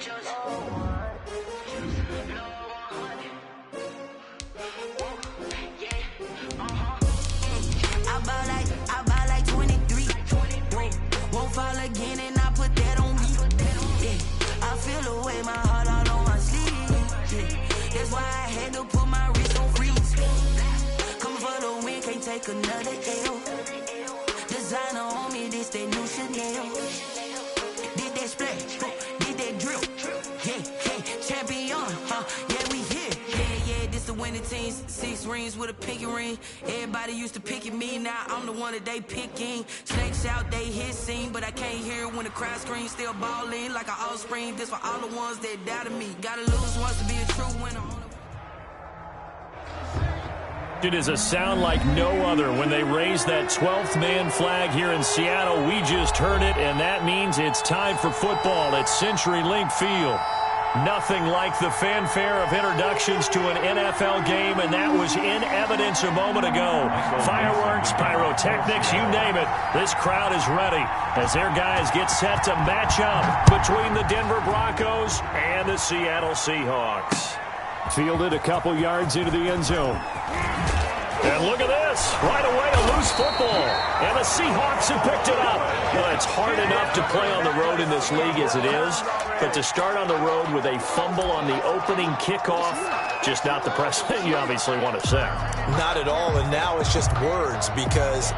I buy like 23. Won't fall again and I put that on me. Yeah, I feel the way my heart all on my sleeve. Yeah, that's why I had to put my wrist on freeze. Coming for the win, can't take another L. Designer on me, this that new Chanel. Did that splash, did that drill. Yeah, champion, yeah, we here. Yeah, this the winning team. 6 rings with a pinky ring. Everybody used to picking me, now I'm the one that they picking. Snakes out, they hit scene, but I can't hear when the crowd screams. Still balling like an offspring. This for all the ones that doubted me. Gotta lose once to be a true winner. It is a sound like no other when they raise that 12th man flag here in Seattle. We just heard it, and that means it's time for football at CenturyLink Field. Nothing like the fanfare of introductions to an NFL game, and that was in evidence a moment ago. Fireworks, pyrotechnics, you name it. This crowd is ready as their guys get set to match up between the Denver Broncos and the Seattle Seahawks. Fielded a couple yards into the end zone. And look at this. Right away, a loose football. And the Seahawks have picked it up. Well, it's hard enough to play on the road in this league as it is. But to start on the road with a fumble on the opening kickoff, just not the precedent you obviously want to set. Not at all, and now it's just words because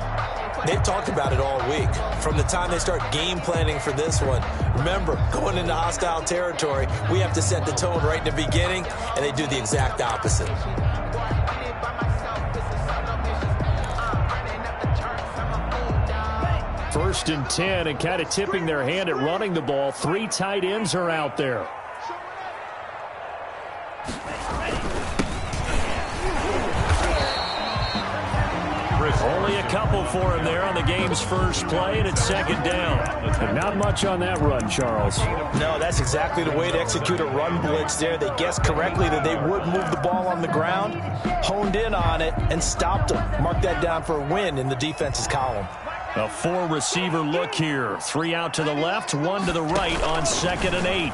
they've talked about it all week. From the time they start game planning for this one, remember, going into hostile territory, we have to set the tone right in the beginning, and they do the exact opposite. First and 10, and kind of tipping their hand at running the ball. 3 tight ends are out there. Only a couple for him there on the game's first play, and it's second down. And not much on that run, Charles. No, that's exactly the way to execute a run blitz there. They guessed correctly that they would move the ball on the ground, honed in on it, and stopped them. Mark that down for a win in the defense's column. A 4-receiver look here. 3 out to the left, 1 to the right on 2nd and 8.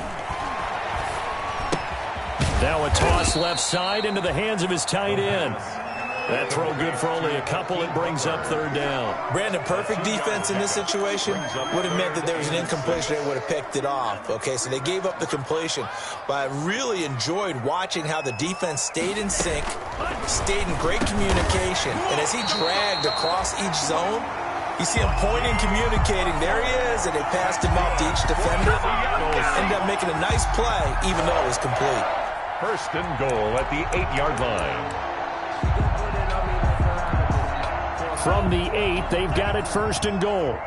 Now a toss left side into the hands of his tight end. That throw good for only a couple. It brings up 3rd down. Brandon, perfect defense in this situation would have meant that there was an incompletion. They would have picked it off. Okay, so they gave up the completion. But I really enjoyed watching how the defense stayed in sync, stayed in great communication. And as he dragged across each zone, you see him pointing, communicating. There he is, and they passed him off to each defender. Ended up making a nice play, even though it was complete. First and goal at the 8-yard line. From the 8, they've got it 1st and goal.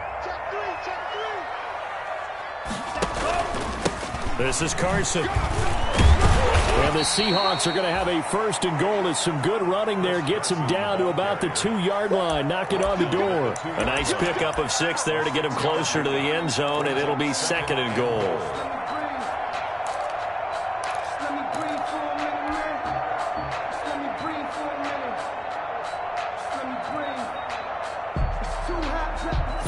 This is Carson. And the Seahawks are going to have a 1st and goal as some good running there gets him down to about the 2-yard line. Knock it on the door. A nice pickup of 6 there to get him closer to the end zone, and it'll be 2nd and goal.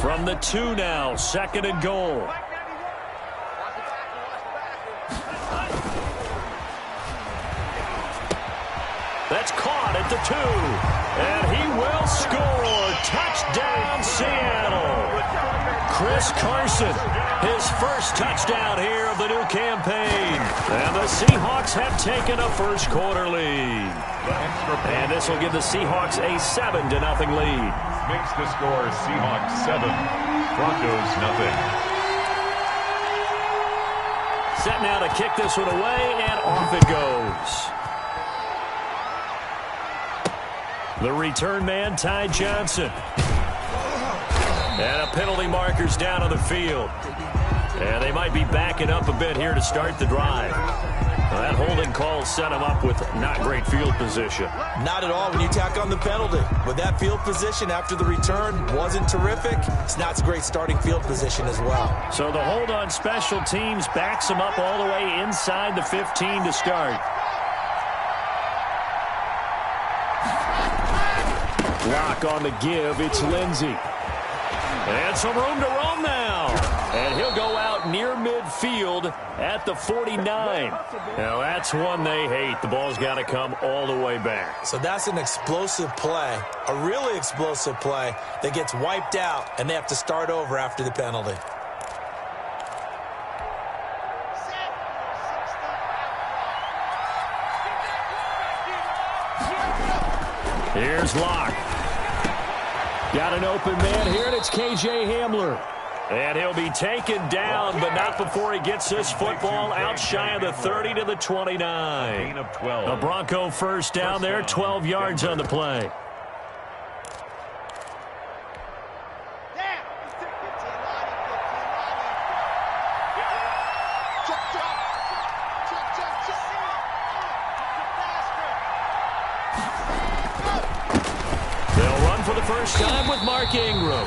From the 2 now, 2nd and goal. That's caught at the 2. And he will score. Touchdown, Seattle. Chris Carson, his first touchdown here of the new campaign. And the Seahawks have taken a first-quarter lead. And this will give the Seahawks a 7-0 lead. Makes the score Seahawks 7, Broncos 0. Set now to kick this one away, and off it goes. The return man, Ty Johnson. And a penalty marker's down on the field. And they might be backing up a bit here to start the drive. Well, that holding call set him up with not great field position. Not at all when you tack on the penalty. With that field position after the return wasn't terrific, it's not a great starting field position as well. So the hold on special teams backs him up all the way inside the 15 to start. Block on the give. It's Lindsey. And some room to roam now. And he'll go out near midfield. midfield at the 49. Now, that's one they hate. The ball's got to come all the way back. So that's an explosive play, a really explosive play that gets wiped out, and they have to start over after the penalty. Here's Locke. Got an open man here, and it's K.J. Hamler. And he'll be taken down, but not before he gets this football out shy of the 30 to the 29. A Bronco first down there, 12 yards on the play. First time with Mark Ingram.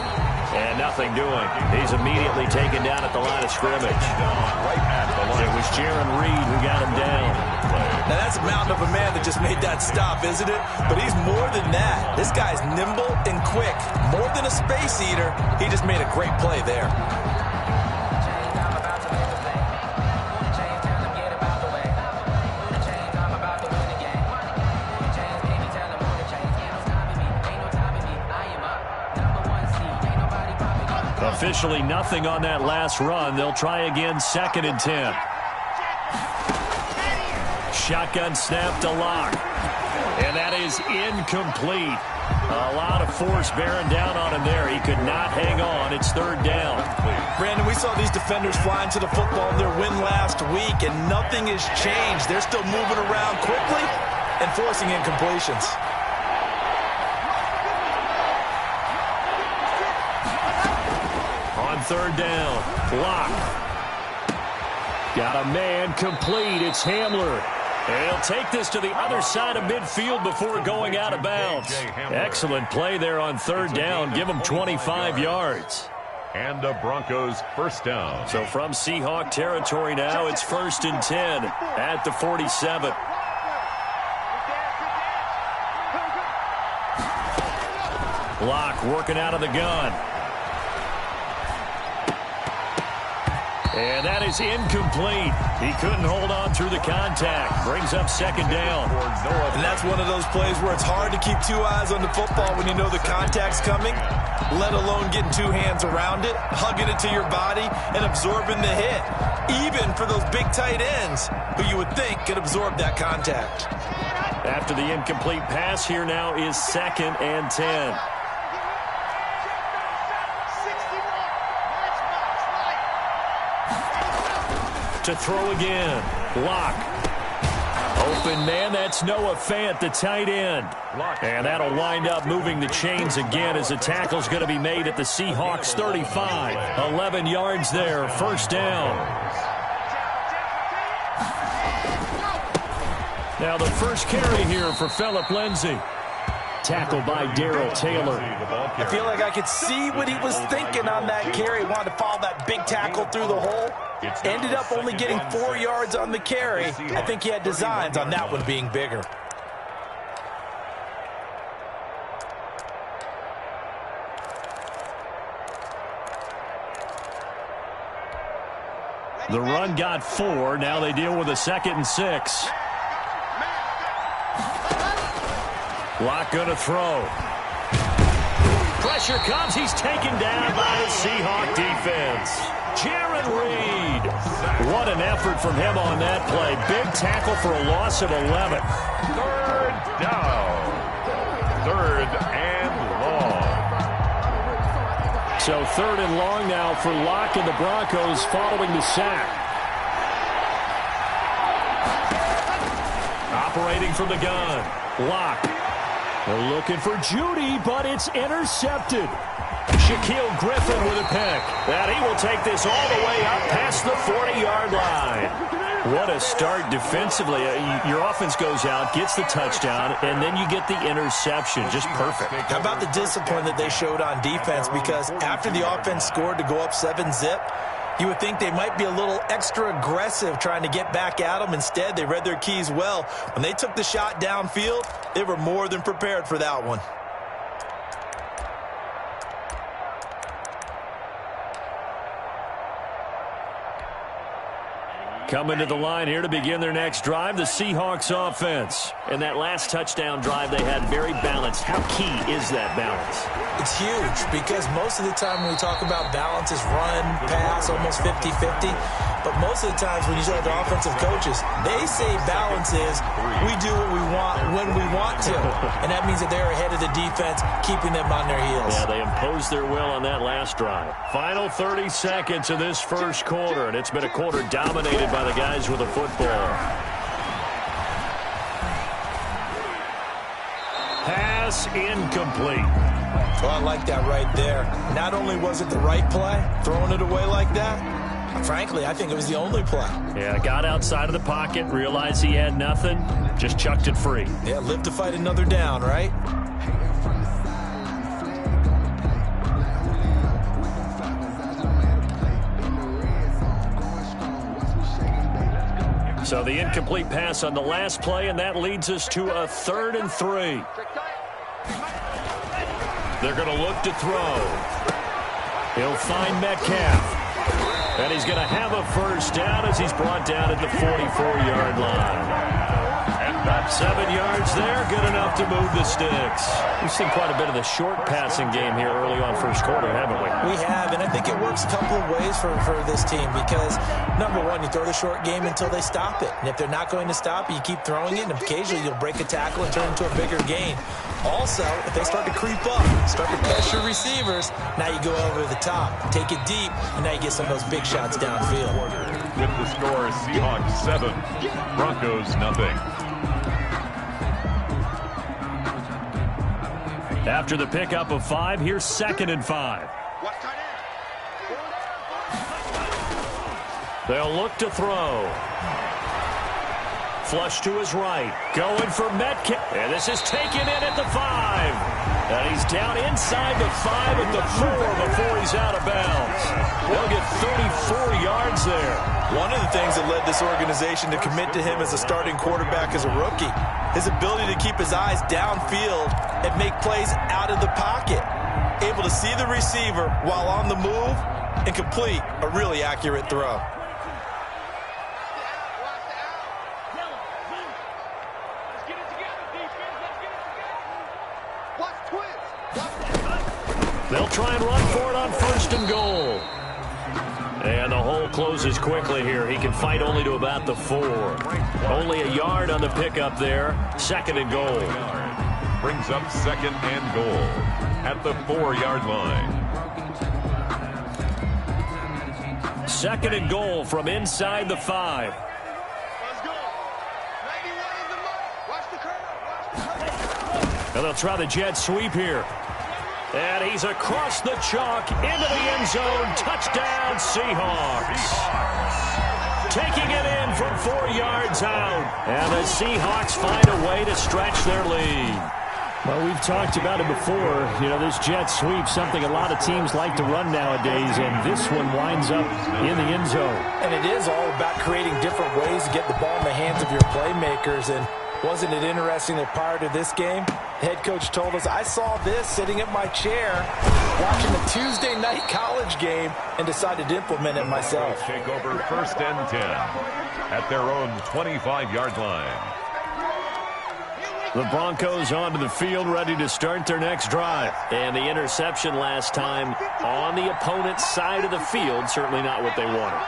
And nothing doing. He's immediately taken down at the line of scrimmage. It was Jaron Reed who got him down. Now that's a mountain of a man that just made that stop, isn't it? But he's more than that. This guy's nimble and quick. More than a space eater. He just made a great play there. Officially nothing on that last run. They'll try again, 2nd and 10. Shotgun snap to Locke. And that is incomplete. A lot of force bearing down on him there. He could not hang on. It's 3rd down. Brandon, we saw these defenders flying to the football in their win last week, and nothing has changed. They're still moving around quickly and forcing incompletions. On 3rd down, Locke. Got a man complete. It's Hamler. And he'll take this to the other side of midfield before going out of bounds. Excellent play there on 3rd down. Give him 25 yards. And the Broncos first down. So from Seahawk territory now, it's 1st and 10 at the 47. Locke working out of the gun. And that is incomplete. He couldn't hold on through the contact. Brings up 2nd down. And that's one of those plays where it's hard to keep 2 eyes on the football when you know the contact's coming, let alone getting 2 hands around it, hugging it to your body, and absorbing the hit. Even for those big tight ends who you would think could absorb that contact. After the incomplete pass, here now is 2nd and 10. To throw again. Locke. Open man, that's Noah Fant, the tight end. And that'll wind up moving the chains again as the tackle's going to be made at the Seahawks 35. 11 yards there, 1st down. Now the first carry here for Phillip Lindsay. Tackled by Darrell Taylor. I feel like I could see what he was thinking on that carry. Wanted to follow that big tackle through the hole. Ended up only getting 4 yards on the carry. I think he had designs on that one being bigger. The run got 4. Now they deal with a 2nd and 6. Locke going to throw. Pressure comes. He's taken down by the Seahawk defense. Jaron Reed. What an effort from him on that play. Big tackle for a loss of 11. 3rd down. 3rd and long. So 3rd and long now for Locke and the Broncos following the sack. Operating from the gun. Locke. They're looking for Judy, but it's intercepted. Shaquille Griffin with a pick. And he will take this all the way up past the 40-yard line. What a start defensively. Your offense goes out, gets the touchdown, and then you get the interception. Just perfect. How about the discipline that they showed on defense? Because after the offense scored to go up 7-zip, you would think they might be a little extra aggressive trying to get back at them. Instead, they read their keys well. When they took the shot downfield, they were more than prepared for that one. Coming to the line here to begin their next drive, the Seahawks offense. And that last touchdown drive they had very balanced. How key is that balance? It's huge because most of the time when we talk about balance is run, pass, almost 50-50. But most of the times when you talk to offensive coaches, they say balance is we do what we want when we want to. And that means that they're ahead of the defense, keeping them on their heels. Yeah, they imposed their will on that last drive. Final 30 seconds of this first quarter, and it's been a quarter dominated by the guys with the football. Pass incomplete. Oh, I like that right there. Not only was it the right play, throwing it away like that, frankly, I think it was the only play. Yeah, got outside of the pocket, realized he had nothing, just chucked it free. Yeah, live to fight another down, right? So the incomplete pass on the last play, and that leads us to a 3rd and 3. They're going to look to throw. He'll find Metcalf. And he's going to have a first down as he's brought down at the 44-yard line. 7 yards there, good enough to move the sticks. We've seen quite a bit of the short passing game here early on first quarter, haven't we? We have, and I think it works a couple of ways for this team because, number one, you throw the short game until they stop it. And if they're not going to stop it, you keep throwing it, and occasionally you'll break a tackle and turn it into a bigger gain. Also, if they start to creep up, start to pressure receivers, now you go over the top, take it deep, and now you get some of those big shots downfield. With the score, Seahawks 7, Broncos nothing. After the pickup of 5, here's 2nd and 5. They'll look to throw. Flush to his right. Going for Metcalf. And this is taken in at the 5. And he's down inside the 5 at the 4 before he's out of bounds. They'll get 34 yards there. One of the things that led this organization to commit to him as a starting quarterback as a rookie, his ability to keep his eyes downfield and make plays out of the pocket. Able to see the receiver while on the move and complete a really accurate throw. They'll try and run for it on 1st and goal. And the hole closes quickly here. He can fight only to about the 4. Only a yard on the pickup there. 2nd and goal. Brings up 2nd and goal at the 4-yard line. 2nd and goal from inside the 5. And they'll try the jet sweep here. And he's across the chalk into the end zone. Touchdown, Seahawks. Taking it in from 4 yards out. And the Seahawks find a way to stretch their lead. Well, we've talked about it before. You know, this jet sweep, something a lot of teams like to run nowadays, and this one winds up in the end zone. And it is all about creating different ways to get the ball in the hands of your playmakers. And wasn't it interesting that prior to this game, the head coach told us, I saw this sitting in my chair watching the Tuesday night college game and decided to implement it myself. Take over 1st and 10 at their own 25-yard line. The Broncos onto the field, ready to start their next drive. And the interception last time on the opponent's side of the field, certainly not what they wanted.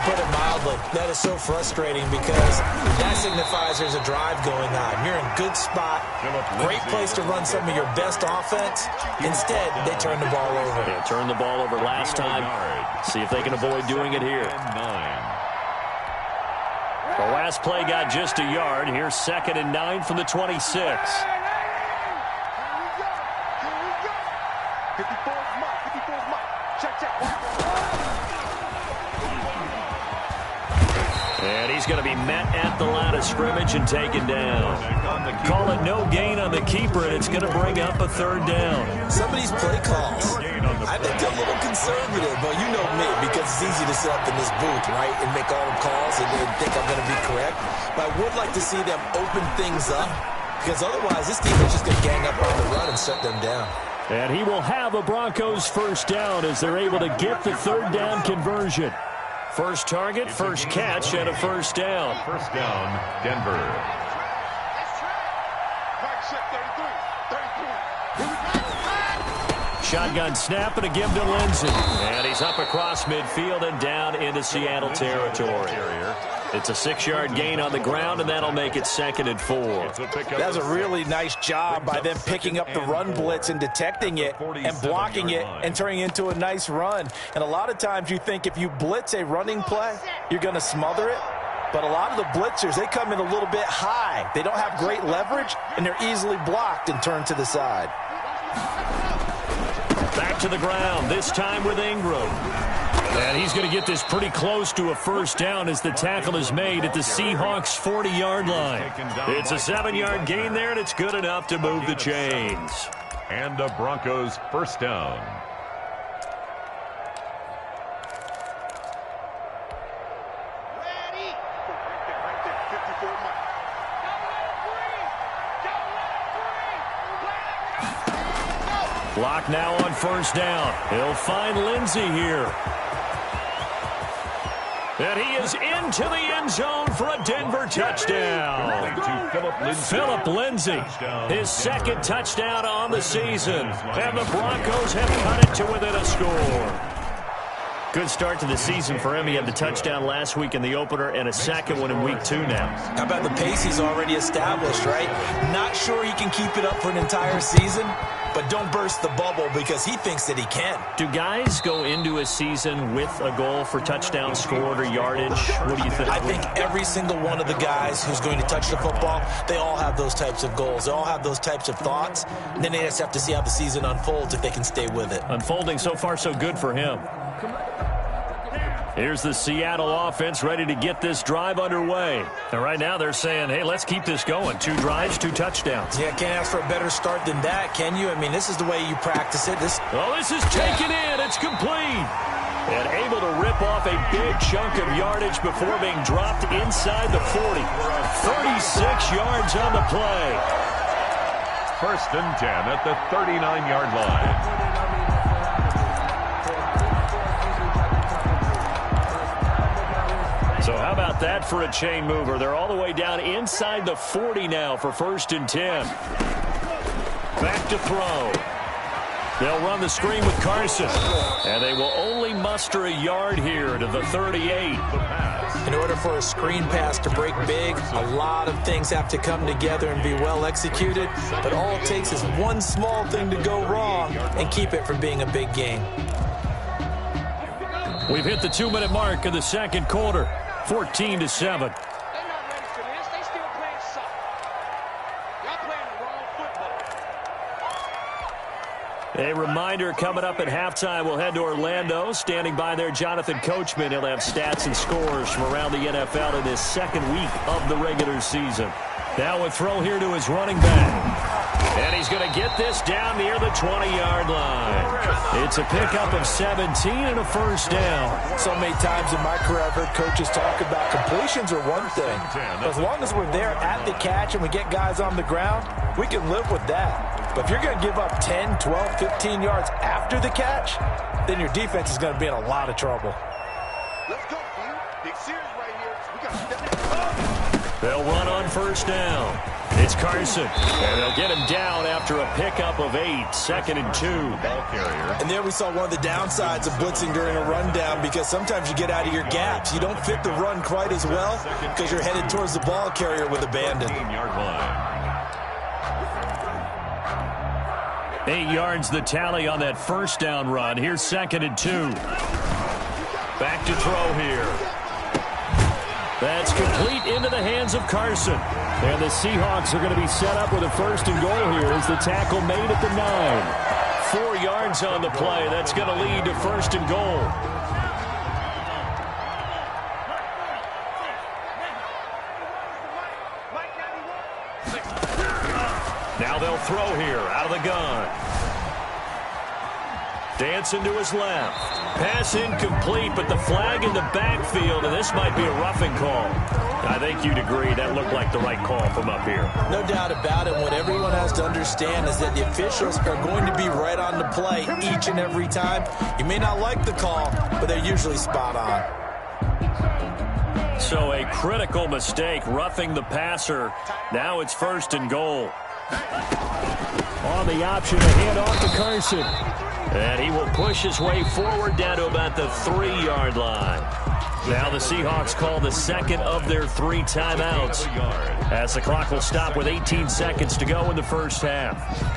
Put it mildly, that is so frustrating because that signifies there's a drive going on. You're in a good spot, great place to run some of your best offense. Instead, they turn the ball over. They turned the ball over last time. See if they can avoid doing it here. The last play got just a yard. Here's 2nd and 9 from the 26. And he's going to be met at the line of scrimmage and taken down. Call it no gain on the keeper, and it's going to bring up a 3rd down. Some of these play calls, I think they're a little conservative, but you know me, because it's easy to sit up in this booth, right, and make all the calls and think I'm going to be correct. But I would like to see them open things up, because otherwise this team is just going to gang up on the run and shut them down. And he will have a Broncos 1st down as they're able to get the 3rd down conversion. First target, first catch, and a first down. First down, Denver. Shotgun snap and a give to Lindsey. And he's up across midfield and down into Seattle territory. It's a 6-yard gain on the ground, and that'll make it 2nd and 4. That's a really nice job by them picking up the run blitz and detecting it and blocking it and turning it into a nice run. And a lot of times you think if you blitz a running play, you're going to smother it. But a lot of the blitzers, they come in a little bit high. They don't have great leverage, and they're easily blocked and turned to the side. Back to the ground, this time with Ingram. And he's going to get this pretty close to a first down as the tackle is made at the Seahawks' 40-yard line. It's a 7-yard gain there, and it's good enough to move the chains. And the Broncos first down. Block now on first down. He'll find Lindsey here. And he is into the end zone for a Denver touchdown. Phillip Lindsey, his 2nd touchdown on the season. And the Broncos have cut it to within a score. Good start to the season for him. He had the touchdown last week in the opener and a 2nd one in week 2 now. How about the pace he's already established, right? Not sure he can keep it up for an entire season, but don't burst the bubble because he thinks that he can. Do guys go into a season with a goal for touchdown scored or yardage? What do you think? I think every single one of the guys who's going to touch the football, they all have those types of goals. They all have those types of thoughts. And then they just have to see how the season unfolds if they can stay with it. Unfolding so far so good for him. Here's the Seattle offense ready to get this drive underway. And right now they're saying, hey, let's keep this going. 2 drives, 2 touchdowns. Yeah, can't ask for a better start than that, can you? I mean, this is the way you practice it. This is taken in. It's complete. And able to rip off a big chunk of yardage before being dropped inside the 40. 36 yards on the play. First and 10 at the 39-yard line. So how about that for a chain mover? They're all the way down inside the 40 now for first and 10. Back to throw. They'll run the screen with Carson. And they will only muster a yard here to the 38. In order for a screen pass to break big, a lot of things have to come together and be well executed. But all it takes is one small thing to go wrong and keep it from being a big game. We've hit the 2-minute mark of the 2nd quarter. 14-7. A reminder coming up at halftime, we'll head to Orlando. Standing by there, Jonathan Coachman. He'll have stats and scores from around the NFL in this 2nd week of the regular season. Now a throw here to his running back. And he's going to get this down near the 20-yard line. It's a pickup of 17 and a first down. So many times in my career I've heard coaches talk about completions are one thing. But as long as we're there at the catch and we get guys on the ground, we can live with that. But if you're going to give up 10, 12, 15 yards after the catch, then your defense is going to be in a lot of trouble. Let's go, dude. Big series right here. We got to step it. They'll run on first down. It's Carson, and they'll get him down after a pickup of 8, 2nd and 2. Ball carrier. And there we saw one of the downsides of blitzing during a rundown because sometimes you get out of your gaps. You don't fit the run quite as well because you're headed towards the ball carrier with abandon. 15-yard line. 8 yards the tally on that first down run. Here's 2nd and 2. Back to throw here. That's complete into the hands of Carson. And the Seahawks are going to be set up with a first and goal here as the tackle made at the 9. 4 yards on the play. That's going to lead to first and goal. Now they'll throw here out of the gun. Dancing to his left. Pass incomplete, but the flag in the backfield, and this might be a roughing call. I think you'd agree that looked like the right call from up here. No doubt about it. What everyone has to understand is that the officials are going to be right on the play each and every time. You may not like the call, but they're usually spot on. So a critical mistake, roughing the passer. Now it's 1st and goal. On the option, a hand off to Carson. And he will push his way forward down to about the 3-yard line. Now the Seahawks call the second of their 3 timeouts, as the clock will stop with 18 seconds to go in the first half.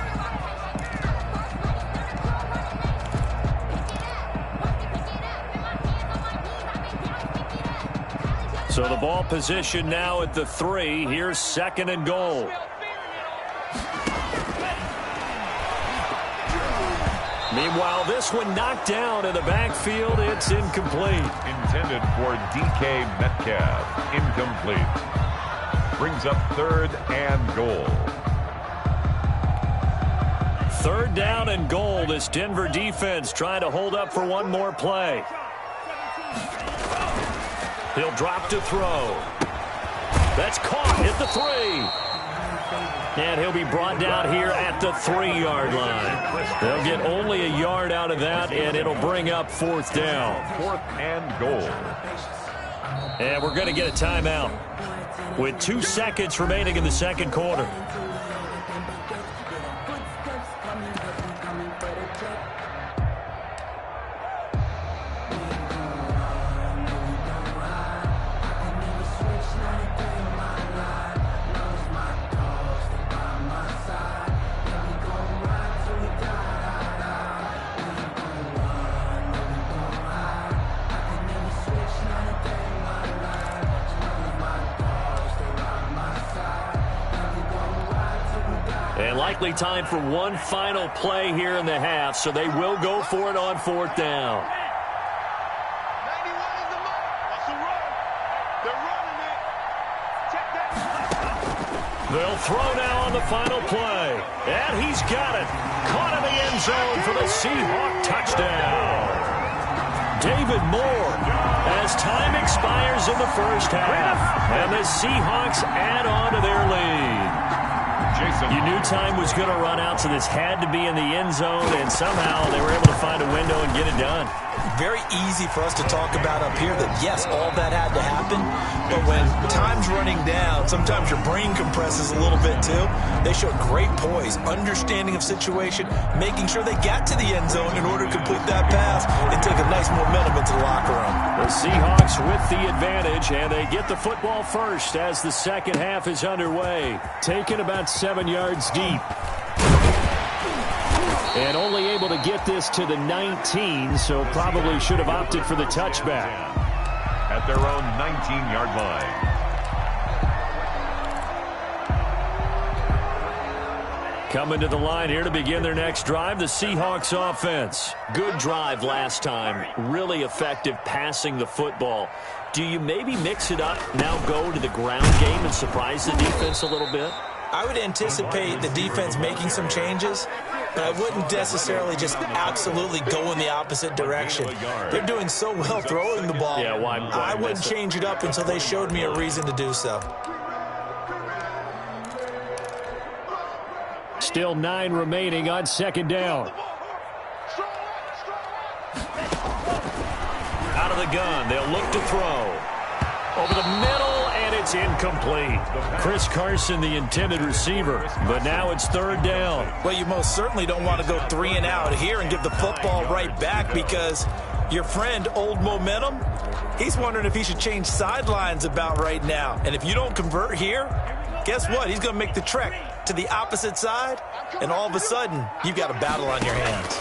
So the ball position now at the 3. Here's 2nd and goal. Meanwhile, this one knocked down in the backfield. It's incomplete. Intended for DK Metcalf. Incomplete. Brings up 3rd and goal. 3rd down and goal. This Denver defense trying to hold up for one more play. He'll drop to throw. That's caught at the 3. And he'll be brought down here at the 3-yard line. They'll get only a yard out of that, and it'll bring up 4th down. 4th and goal. And we're going to get a timeout with 2 seconds remaining in the second quarter. And likely time for one final play here in the half, so they will go for it on 4th down. 91 is the mark. That's a run. They're running it. Check that. They'll throw now on the final play. And he's got it. Caught in the end zone for the Seahawk touchdown. David Moore, as time expires in the first half. And the Seahawks add on to their lead. You knew time was going to run out, so this had to be in the end zone, and somehow they were able to find a window and get it done. Very easy for us to talk about up here that, yes, all that had to happen, but when time's running down, sometimes your brain compresses a little bit too. They showed great poise, understanding of situation, making sure they got to the end zone in order to complete that pass and take a nice momentum into the locker room. The Seahawks with the advantage, and they get the football first as the second half is underway. Taken about 7 yards deep. And only able to get this to the 19, so probably should have opted for the touchback. At their own 19-yard line. Coming to the line here to begin their next drive, the Seahawks offense. Good drive last time. Really effective passing the football. Do you maybe mix it up, now go to the ground game and surprise the defense a little bit? I would anticipate the defense making some changes, but I wouldn't necessarily just absolutely go in the opposite direction. They're doing so well throwing the ball. Yeah, why I wouldn't change it up until they showed me a reason to do so. Still 9 remaining on 2nd down. Out of the gun, they'll look to throw. Over the middle, and it's incomplete. Chris Carson, the intended receiver, but now it's 3rd down. Well, you most certainly don't want to go 3 and out here and give the football right back, because your friend, Old Momentum, he's wondering if he should change sidelines about right now. And if you don't convert here, guess what? He's going to make the trek to the opposite side, and all of a sudden, you've got a battle on your hands.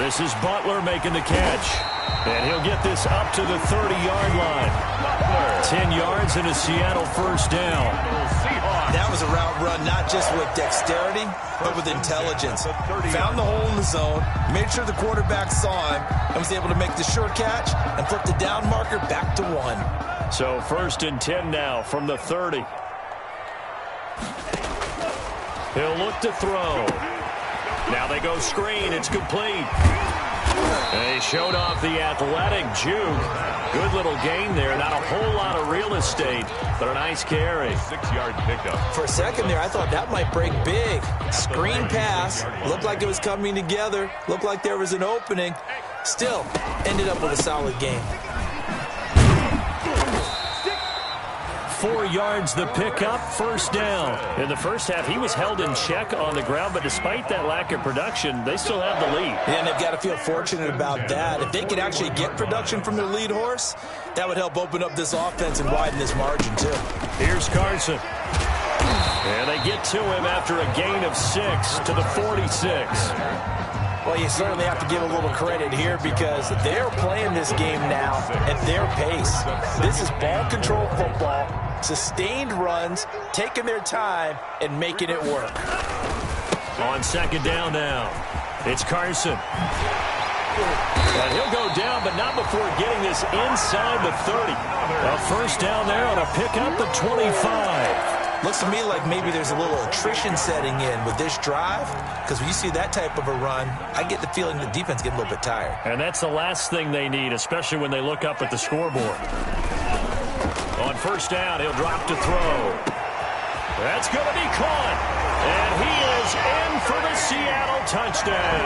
This is Butler making the catch. And he'll get this up to the 30-yard line. 10 yards and a Seattle 1st down. That was a route run not just with dexterity, but with intelligence. Found the hole in the zone, made sure the quarterback saw him, and was able to make the sure catch and flip the down marker back to 1. So 1st and 10 now from the 30. He'll look to throw. Now they go screen. It's complete. And he showed off the athletic juke. Good little gain there. Not a whole lot of real estate, but a nice carry. 6-yard pickup. For a second there, I thought that might break big. Screen pass. Looked like it was coming together. Looked like there was an opening. Still, ended up with a solid game. 4 yards the pickup, first down. In the first half, he was held in check on the ground, but despite that lack of production, they still have the lead. Yeah, and they've got to feel fortunate about that. If they could actually get production from their lead horse, that would help open up this offense and widen this margin, too. Here's Carson. And they get to him after a gain of 6 to the 46. Well, you certainly have to give a little credit here because they're playing this game now at their pace. This is ball control football, sustained runs, taking their time, and making it work. On second down now, it's Carson. And he'll go down, but not before getting this inside the 30. A first down there on a pickup at 25. Looks to me like maybe there's a little attrition setting in with this drive, because when you see that type of a run, I get the feeling the defense gets a little bit tired. And that's the last thing they need, especially when they look up at the scoreboard. On first down, he'll drop to throw. That's going to be caught. And he is in for the Seattle touchdown.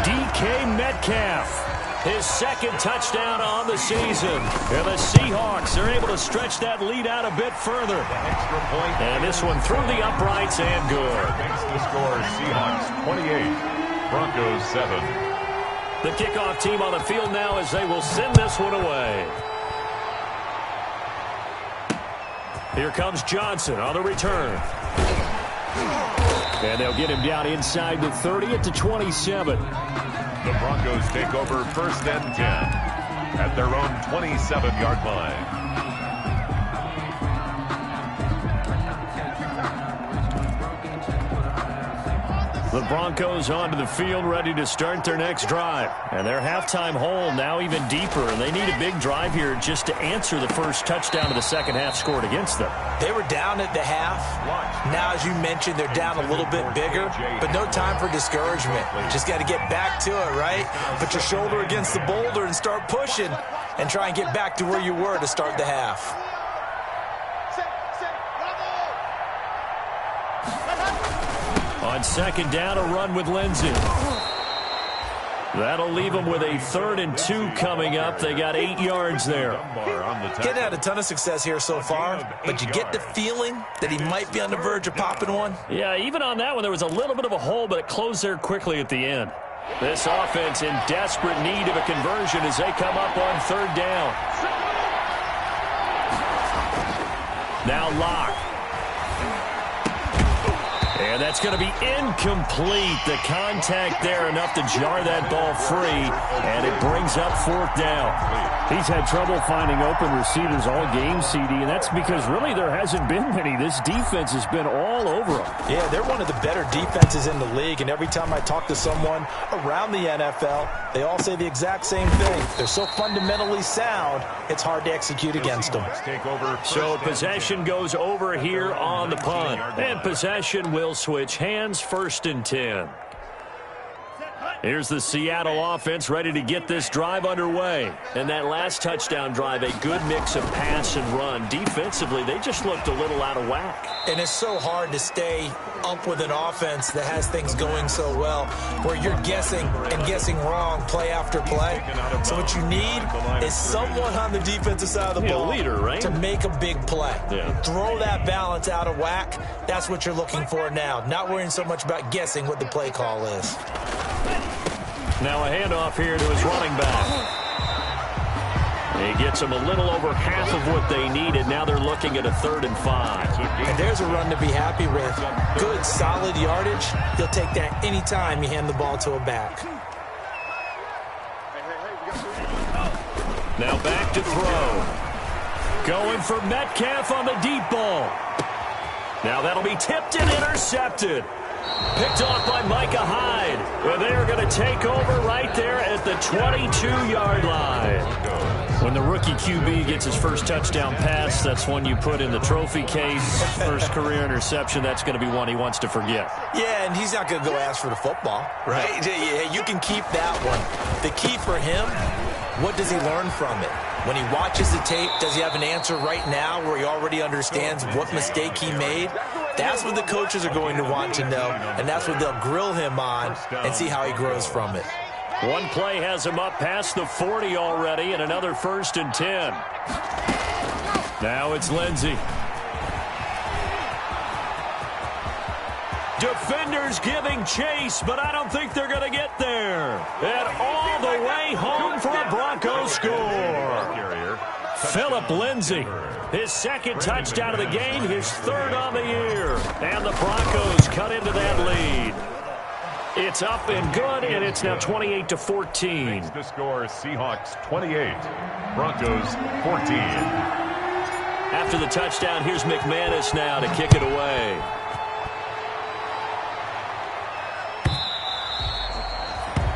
DK Metcalf. His second touchdown on the season. And the Seahawks are able to stretch that lead out a bit further. And this one through the uprights and good. Makes the score Seahawks 28, Broncos 7. The kickoff team on the field now as they will send this one away. Here comes Johnson on the return. And they'll get him down inside the 30 at the 27. The Broncos take over first and 10 at their own 27-yard line. The Broncos onto the field ready to start their next drive. And their halftime hole now even deeper. And they need a big drive here just to answer the first touchdown of the second half scored against them. They were down at the half. Now, as you mentioned, they're down a little bit bigger, but no time for discouragement. Just got to get back to it, right? Put your shoulder against the boulder and start pushing and try and get back to where you were to start the half. On second down, a run with Lindsey. That'll leave them with a 3rd and 2 coming up. They got 8 yards there. Getting had a ton of success here so far, but you get the feeling that he might be on the verge of popping one. Yeah, even on that one, there was a little bit of a hole, but it closed there quickly at the end. This offense in desperate need of a conversion as they come up on 3rd down. Now Locke. And that's going to be incomplete. The contact there enough to jar that ball free, and it brings up 4th down. He's had trouble finding open receivers all game, CD, and that's because really there hasn't been many. This defense has been all over them. Yeah, they're one of the better defenses in the league, and every time I talk to someone around the NFL, they all say the exact same thing. They're so fundamentally sound, it's hard to execute against them. So possession goes over here on the punt, and possession will switch hands, 1st and 10. Here's the Seattle offense ready to get this drive underway. And that last touchdown drive, a good mix of pass and run. Defensively, they just looked a little out of whack. And it's so hard to stay up with an offense that has things going so well, where you're guessing and guessing wrong play after play. So what you need is someone on the defensive side of the ball leader, right? to make a big play. Yeah. Throw that balance out of whack. That's what you're looking for now. Not worrying so much about guessing what the play call is. Now a handoff here to his running back. He gets them a little over half of what they needed. Now they're looking at a 3rd and 5. And there's a run to be happy with. Good, solid yardage. You'll take that anytime you hand the ball to a back. Now back to throw. Going for Metcalf on the deep ball. Now that'll be tipped and intercepted. Picked off by Micah Hyde. Well, they are going to take over right there at the 22-yard line. When the rookie QB gets his first touchdown pass, that's one you put in the trophy case. First career interception, that's going to be one he wants to forget. Yeah, and he's not going to go ask for the football, right? Yeah, you can keep that one. The key for him, what does he learn from it? When he watches the tape, does he have an answer right now where he already understands what mistake he made? That's what the coaches are going to want to know, and that's what they'll grill him on and see how he grows from it. One play has him up past the 40 already, and another 1st and 10. Now it's Lindsey. Defenders giving chase, but I don't think they're going to get there. And all the way home for a Broncos score. Phillip Lindsay, his second touchdown of the game, his third on the year. And the Broncos cut into that lead. It's up and good, and it's now 28-14. The score, Seahawks 28, Broncos 14. After the touchdown, here's McManus now to kick it away.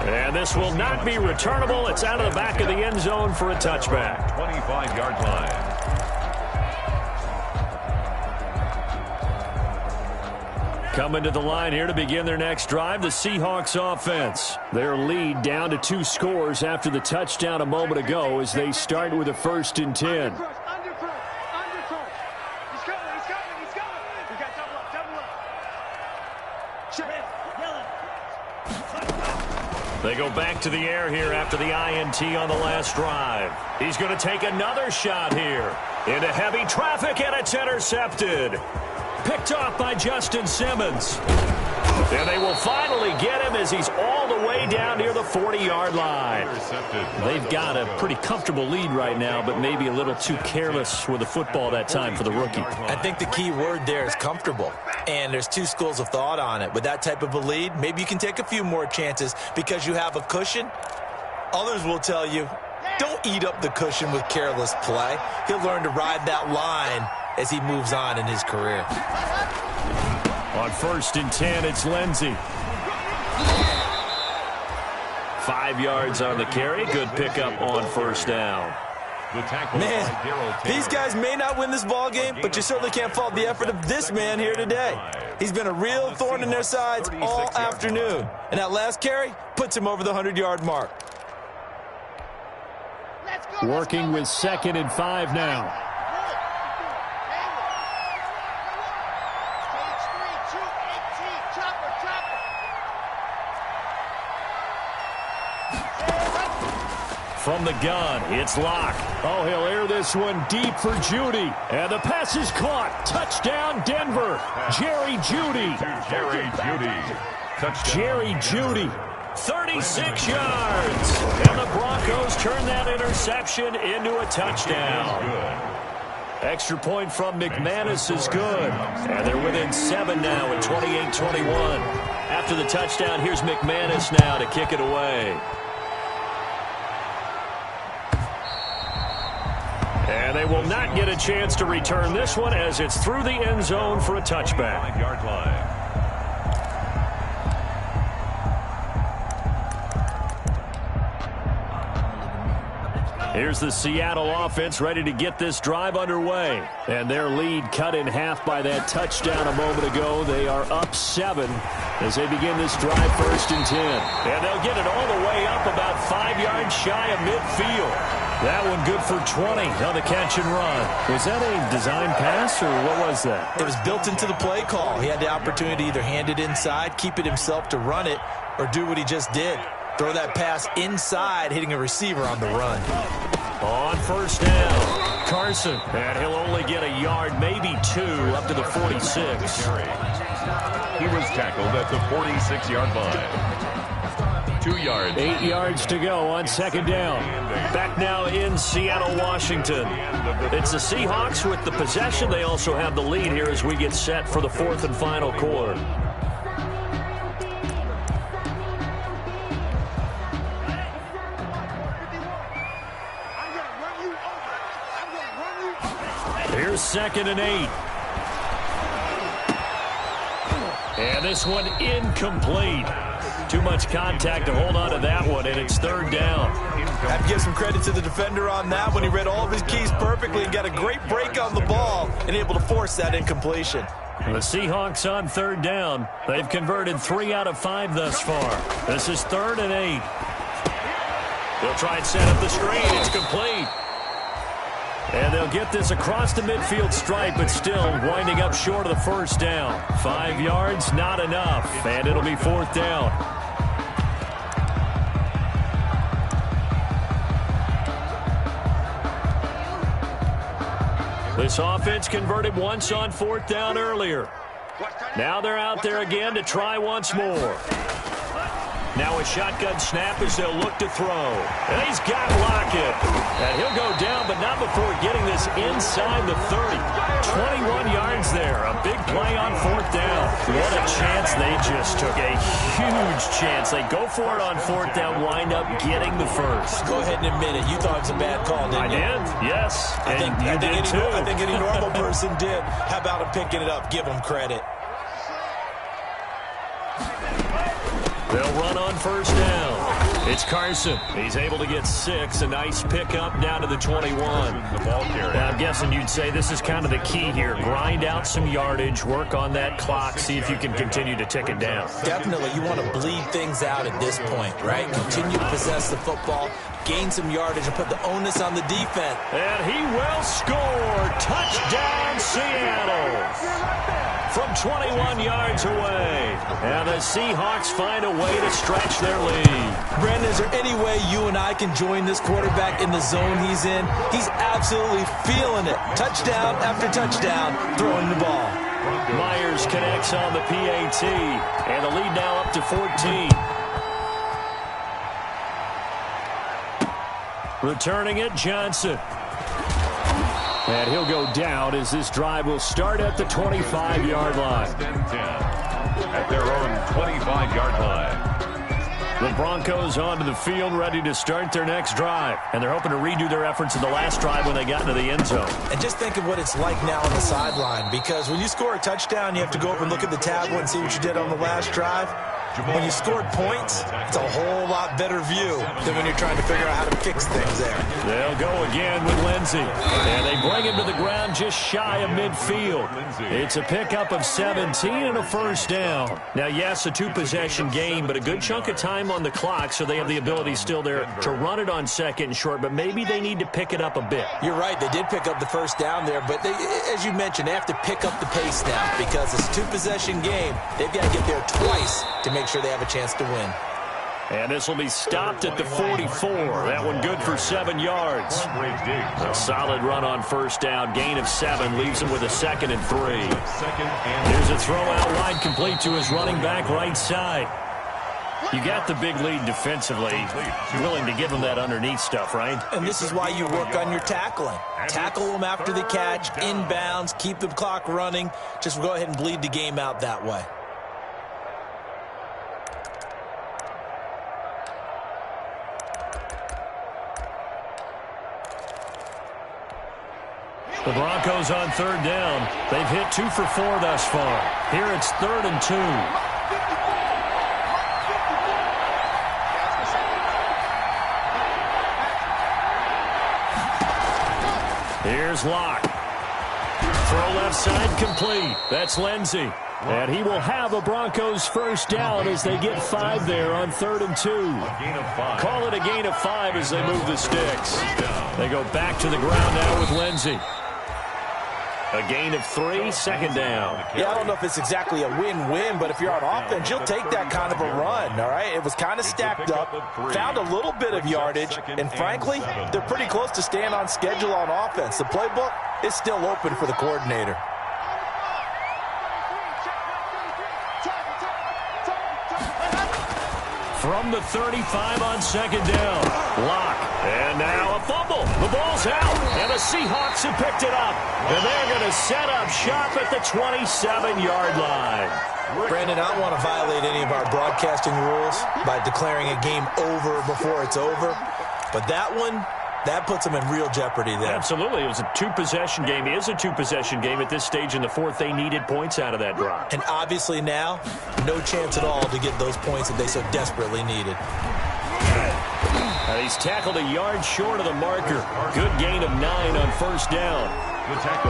And this will not be returnable. It's out of the back of the end zone for a touchback. 25-yard line. Coming to the line here to begin their next drive, the Seahawks offense. Their lead down to 2 scores after the touchdown a moment ago as they start with a 1st and 10. They go back to the air here after the INT on the last drive. He's going to take another shot here into heavy traffic, and it's intercepted. Picked off by Justin Simmons. And they will finally get him as he's all the way down near the 40-yard line. They've got a pretty comfortable lead right now, but maybe a little too careless with the football that time for the rookie. I think the key word there is comfortable. And there's 2 schools of thought on it. With that type of a lead, maybe you can take a few more chances because you have a cushion. Others will tell you, don't eat up the cushion with careless play. He'll learn to ride that line as he moves on in his career. On 1st and 10, it's Lindsey. 5 yards on the carry. Good pickup on 1st down. Man, these guys may not win this ball game, but you certainly can't fault the effort of this man here today. He's been a real thorn in their sides all afternoon. And that last carry puts him over the 100-yard mark. Working with 2nd and 5 now. From the gun, it's Locke. Oh, he'll air this one deep for Judy. And the pass is caught. Touchdown, Denver. Jerry Judy. Jerry Judy. Touchdown. Jerry Judy. 36 yards. And the Broncos turn that interception into a touchdown. Extra point from McManus is good. And they're within 7 now at 28-21. After the touchdown, here's McManus now to kick it away. And they will not get a chance to return this one as it's through the end zone for a touchback. 5-yard line. Here's the Seattle offense ready to get this drive underway. And their lead cut in half by that touchdown a moment ago. They are up 7 as they begin this drive 1st and 10. And they'll get it all the way up about 5 yards shy of midfield. That one good for 20 on the catch and run. Was that a design pass or what was that? It was built into the play call. He had the opportunity to either hand it inside, keep it himself to run it, or do what he just did. Throw that pass inside, hitting a receiver on the run. On 1st down, Carson. And he'll only get a yard, maybe 2, up to the 46. He was tackled at the 46-yard line. 2 yards. 8 yards to go on 2nd down. Back now in Seattle, Washington. It's the Seahawks with the possession. They also have the lead here as we get set for the 4th and final quarter. Here's 2nd and 8. And this one incomplete. Too much contact to hold on to that one, and it's 3rd down. I have to give some credit to the defender on that one. He read all of his keys perfectly and got a great break on the ball and able to force that incompletion. The Seahawks on 3rd down. They've converted 3 out of 5 thus far. This is 3rd and 8. They'll try and set up the screen. It's complete. And they'll get this across the midfield stripe, but still winding up short of the 1st down. 5 yards, not enough, and it'll be 4th down. This offense converted once on 4th down earlier. Now they're out there again to try once more. Now a shotgun snap as they'll look to throw. And he's got Lockett. And he'll go down, but not before getting this inside the 30. 21 yards there. A big play on 4th down. What a chance they just took. A huge chance. They go for it on 4th down, wind up getting the first. Go ahead and admit it. You thought it was a bad call, didn't you? I did, yes. I think any normal person did. How about him picking it up? Give him credit. They'll run on 1st down. It's Carson. He's able to get 6. A nice pickup down to the 21. The ball carrier. Now, I'm guessing you'd say this is kind of the key here. Grind out some yardage, work on that clock, see if you can continue to tick it down. Definitely. You want to bleed things out at this point, right? Continue to possess the football, gain some yardage, and put the onus on the defense. And he will score. Touchdown, Seattle. From 21 yards away. And the Seahawks find a way to stretch their lead. Brandon, is there any way you and I can join this quarterback in the zone he's in? He's absolutely feeling it. Touchdown after touchdown, throwing the ball. Myers connects on the PAT. And the lead now up to 14. Returning it, Johnson. And he'll go down as this drive will start at the 25-yard line. At their own 25-yard line. The Broncos onto the field, ready to start their next drive. And they're hoping to redo their efforts in the last drive when they got into the end zone. And just think of what it's like now on the sideline, because when you score a touchdown, you have to go over and look at the tablet and see what you did on the last drive. When you scored points, it's a whole lot better view than when you're trying to figure out how to fix things there. They'll go again with Lindsey. And they bring him to the ground just shy of midfield. It's a pickup of 17 and a 1st down. Now, yes, a 2-possession game, but a good chunk of time on the clock, so they have the ability still there to run it on 2nd and short, but maybe they need to pick it up a bit. You're right. They did pick up the 1st down there, but they, as you mentioned, they have to pick up the pace now because it's a 2-possession game. They've got to get there twice to make sure they have a chance to win. And this will be stopped at the 44. That one good for 7 yards. A solid run on 1st down. Gain of 7 leaves him with a 2nd and 3. Here's a throw out wide, complete to his running back right side. You got the big lead defensively. Willing to give him that underneath stuff, right? And this is why you work on your tackling. Tackle them after the catch, inbounds, keep the clock running. Just go ahead and bleed the game out that way. The Broncos on 3rd down. They've hit 2 for 4 thus far. Here it's 3rd and 2. Here's Locke. Throw left side complete. That's Lindsey. And he will have a Broncos 1st down as they get 5 there on 3rd and 2. Call it a gain of 5 as they move the sticks. They go back to the ground now with Lindsey. A gain of 3, 2nd down. Yeah, I don't know if it's exactly a win-win, but if you're on offense, you'll take that kind of a run, all right? It was kind of stacked up, found a little bit of yardage, and frankly, they're pretty close to staying on schedule on offense. The playbook is still open for the coordinator. From the 35 on 2nd down. Lock. And now a fumble. The ball's out. And the Seahawks have picked it up. And they're going to set up shop at the 27-yard line. Brandon, I don't want to violate any of our broadcasting rules by declaring a game over before it's over. But that one, that puts them in real jeopardy there. Absolutely. It was a 2-possession game. It is a 2-possession game. At this stage in the 4th, they needed points out of that drive. And obviously now, no chance at all to get those points that they so desperately needed. He's tackled a yard short of the marker. Good gain of 9 on 1st down.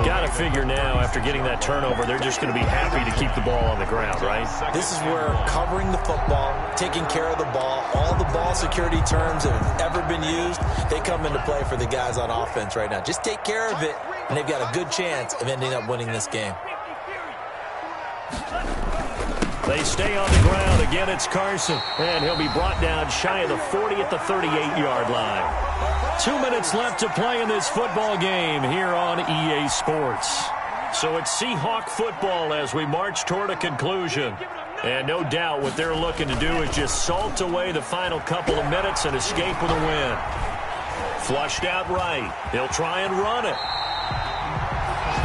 Got to figure now, after getting that turnover, they're just going to be happy to keep the ball on the ground, right? This is where covering the football, taking care of the ball, all the ball security terms that have ever been used, they come into play for the guys on offense right now. Just take care of it, and they've got a good chance of ending up winning this game. They stay on the ground. Again, it's Carson. And he'll be brought down shy of the 40 at the 38-yard line. 2 minutes left to play in this football game here on EA Sports. So it's Seahawk football as we march toward a conclusion. And no doubt what they're looking to do is just salt away the final couple of minutes and escape with a win. Flushed out right. He'll try and run it.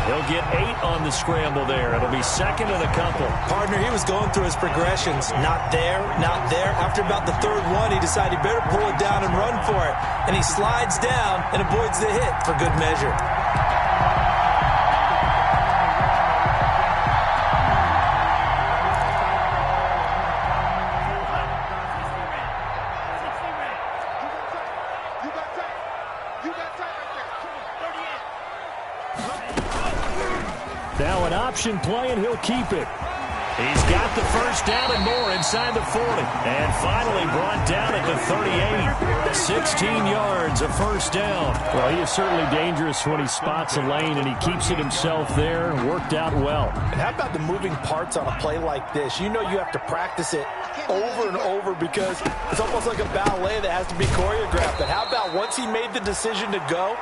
He'll get 8 on the scramble there. It'll be second and a couple. Partner, he was going through his progressions. Not there, not there. After about the third one, he decided he better pull it down and run for it. And he slides down and avoids the hit for good measure. Now an option play, and he'll keep it. He's got the first down and more inside the 40. And finally brought down at the 38. 16 yards, a first down. Well, he is certainly dangerous when he spots a lane, and he keeps it himself there. Worked out well. And how about the moving parts on a play like this? You know you have to practice it over and over because it's almost like a ballet that has to be choreographed. But how about once he made the decision to go,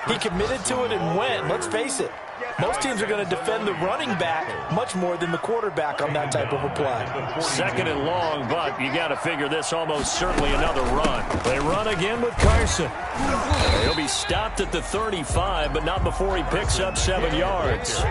he committed to it and went. Let's face it. Most teams are going to defend the running back much more than the quarterback on that type of a play. Second and long, but you got to figure this almost certainly another run. They run again with Carson. He'll be stopped at the 35, but not before he picks up 7 yards.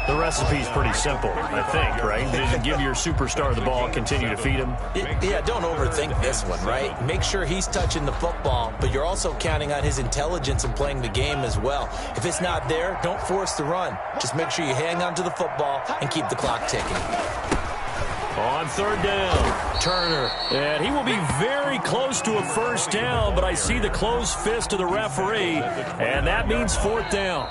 The recipe's pretty simple, I think, right? Just give your superstar the ball, continue to feed him. Yeah, don't overthink this one, right? Make sure he's touching the football, but you're also counting on his intelligence in playing the game as well. If it's not there, don't force the run. Just make sure you hang on to the football and keep the clock ticking. On third down, Turner. And he will be very close to a first down, but I see the closed fist of the referee, and that means fourth down.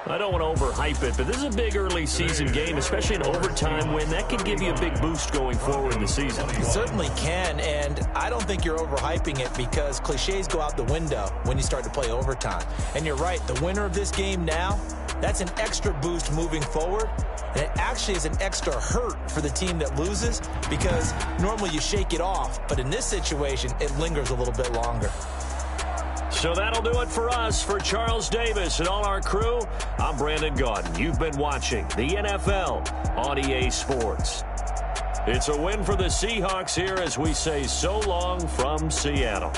I don't want to overhype it, but this is a big early season game, especially an overtime win. That can give you a big boost going forward in the season. It certainly can, and I don't think you're overhyping it because cliches go out the window when you start to play overtime. And you're right, the winner of this game now, that's an extra boost moving forward, and it actually is an extra hurt for the team that loses because normally you shake it off, but in this situation, it lingers a little bit longer. So that'll do it for us. For Charles Davis and all our crew, I'm Brandon Gaudin. You've been watching the NFL on EA Sports. It's a win for the Seahawks here as we say so long from Seattle.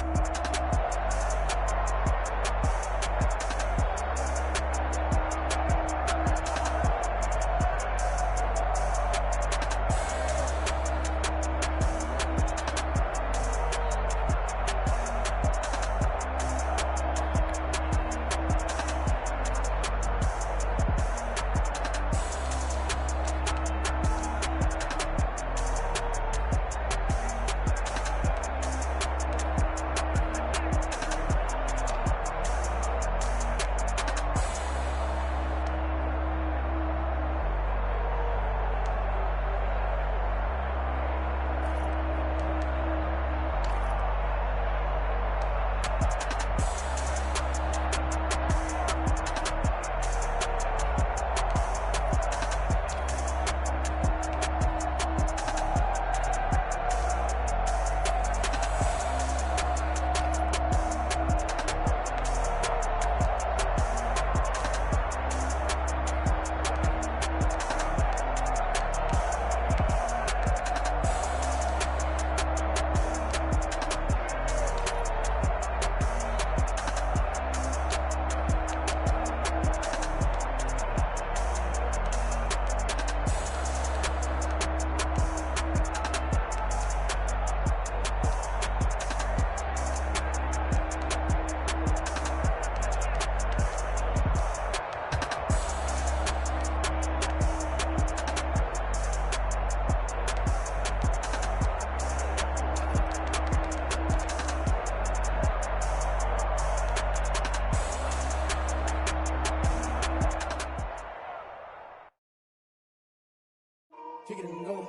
Kick it and go.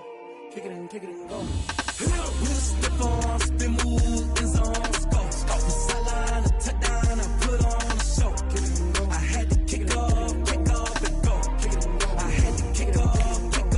Kick it and go. We'll step on, spin, move, in zone, go. Off the sideline, a touchdown, I put on a show. Kick it and go. I had to kick off and go. Kick it and go. I had to kick off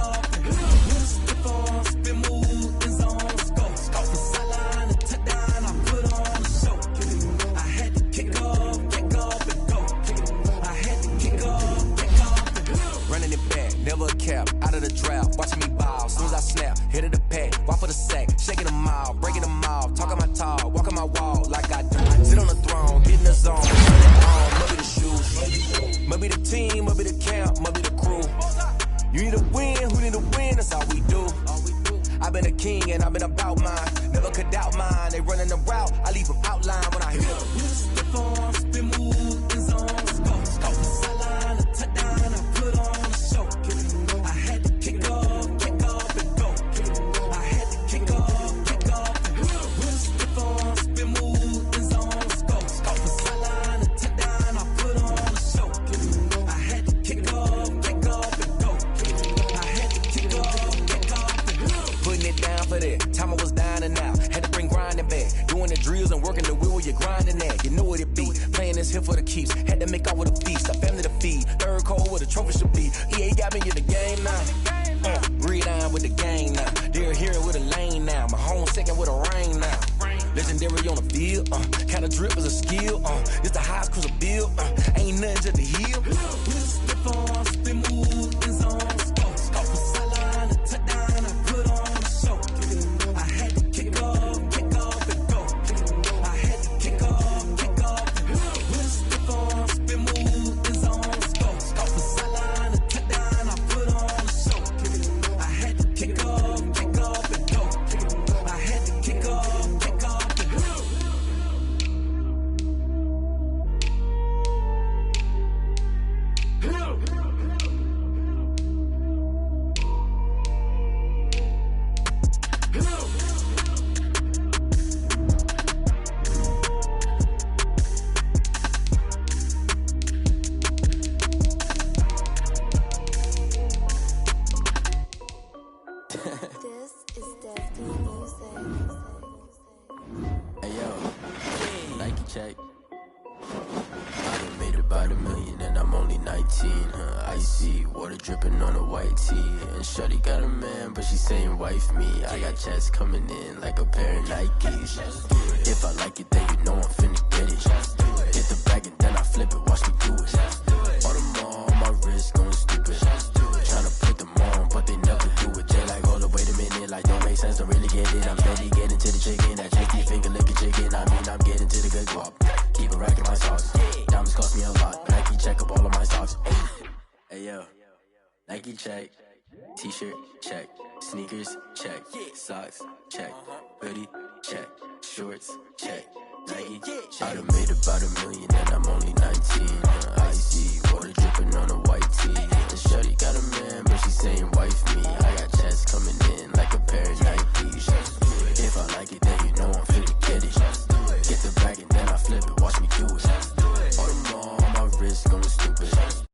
never a cap, out of the drought, watching me ball. Soon as I snap, hit of the pack, walk for the sack, shaking them all, breaking them off, talking my talk, walking my wall like I do. Sit on the throne, get in the zone, turn it on, maybe the shoes, maybe the team, maybe the camp, maybe the crew. You need a win, who need a win, that's all we do. I've been a king and I've been about mine, never could doubt mine. They running the route, I leave them outline when I hit them. Step on, spin move, in zone, scope, sideline, a touchdown, I put on a show. I had to kick off and go. I had to kick off and go. Step on, spin move, in zone, scope, sideline, a touchdown, I put on a show. I had to kick off and go. I had to kick off and go. Putting it down for that, time I was down and out. Had to bring grinding back, doing the drills and working the wheel where you're grinding at. You know what it be, playing this here for the keeps. Had to make out with a feast, a family to feed. Third cold where the trophy should be. EA got me in the game now. Read on with the game now. They're here with a lane now. My home second with a rain now. Legendary on the field, kind of drip is a skill. It's the highest cruiser bill, ain't nothing just the hill. Step on, spin move, in zone, scope, sideline, a touchdown, I put on a show. I had to kick off and go. I had to kick off and go. Step on, spin move, in zone, scope, sideline, a touchdown, I put on a show. I had to kick off and go. I had to kick off and go. This is Destiny Music. Hey yo, Nike check. I done made about $1 million and I'm only 19. Icy water dripping on a white tee. And shorty got a man, but she saying wife me. I got checks coming in like a pair of Nikes. If I like it, then you know I'm finna get it. Hit the bag and then I flip it, watch me do it. All on my wrist going stupid. Tryna put them on, but they never do it. They like, hold up, wait a minute, like don't make sense, don't really get it. I'm steady getting to the chicken, that tricky finger licking chicken. I mean, I'm getting to the good guap. Keep a rack in my socks. Diamonds cost me a lot. Nike check up all of my socks. Hey yo, Nike check. T-shirt check. Sneakers check. Socks check. Hoodie check. Shorts check. Nike. I done made about $1 million and I'm only 19. Icy water dripping on a white tee. And shorty got a man, but she saying wife me. I got checks coming in like a pair of Nikes. If I like it, then you know I'm finna get it. Get the bag and then I flip it, watch me do it. All my wrist going stupid.